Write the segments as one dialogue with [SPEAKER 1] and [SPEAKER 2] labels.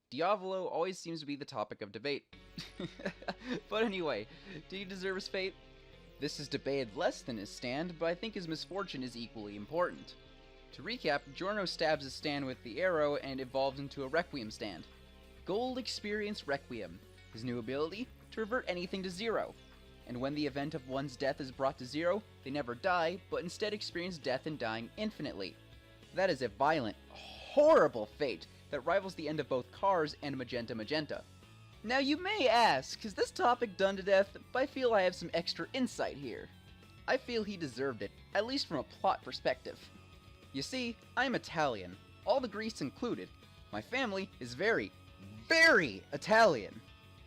[SPEAKER 1] Diavolo always seems to be the topic of debate. But anyway, did he deserve his fate? This is debated less than his stand, but I think his misfortune is equally important. To recap, Giorno stabs his stand with the arrow and evolves into a Requiem stand. Gold Experience Requiem. His new ability? To revert anything to zero. And when the event of one's death is brought to zero, they never die, but instead experience death and dying infinitely. That is a violent, horrible fate that rivals the end of both Cars and Magenta Magenta. Now you may ask, is this topic done to death? But I feel I have some extra insight here. I feel he deserved it, at least from a plot perspective. You see, I'm Italian, all the Greece included. My family is very Italian.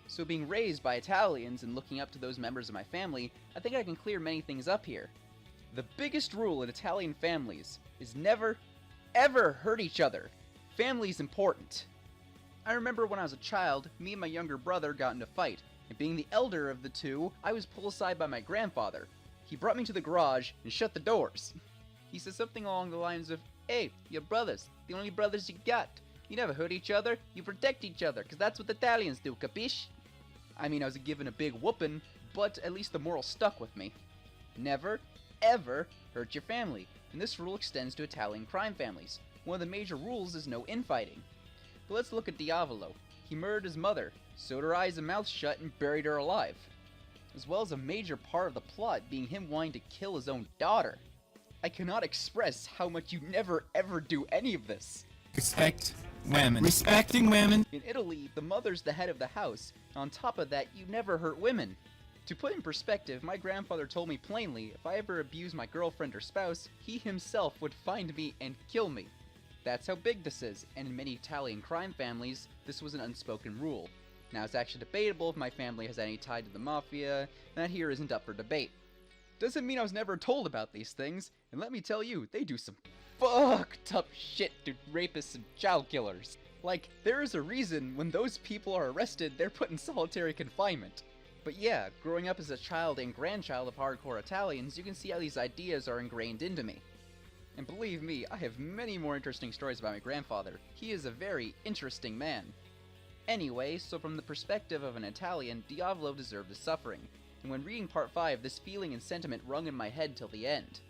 [SPEAKER 1] So being raised by Italians and looking up to those members of my family, I think I can clear many things up here. The biggest rule in Italian families is never, ever hurt each other. Family's important. I remember when I was a child, me and my younger brother got in a fight, and being the elder of the two, I was pulled aside by my grandfather. He brought me to the garage and shut the doors. He said something along the lines of, "Hey, you're brothers, the only brothers you got. You never hurt each other, you protect each other, cause that's what Italians do, capiche?" I mean, I was given a big whoopin', but at least the moral stuck with me. Never, ever hurt your family, and this rule extends to Italian crime families. One of the major rules is no infighting. But let's look at Diavolo. He murdered his mother, sewed her eyes and mouth shut, and buried her alive. As well as a major part of the plot being him wanting to kill his own daughter. I cannot express how much you never ever do any of this.
[SPEAKER 2] Respect women. Respecting women.
[SPEAKER 1] In Italy, the mother's the head of the house, and on top of that, you never hurt women. To put in perspective, my grandfather told me plainly, if I ever abused my girlfriend or spouse, he himself would find me and kill me. That's how big this is, and in many Italian crime families, this was an unspoken rule. Now it's actually debatable if my family has any tie to the mafia, and that here isn't up for debate. Doesn't mean I was never told about these things, and let me tell you, they do some fucked up shit to rapists and child killers. Like, there is a reason when those people are arrested, they're put in solitary confinement. But yeah, growing up as a child and grandchild of hardcore Italians, you can see how these ideas are ingrained into me. And believe me, I have many more interesting stories about my grandfather. He is a very interesting man. Anyway, so from the perspective of an Italian, Diavolo deserved his suffering. And when reading part 5, this feeling and sentiment rung in my head till the end.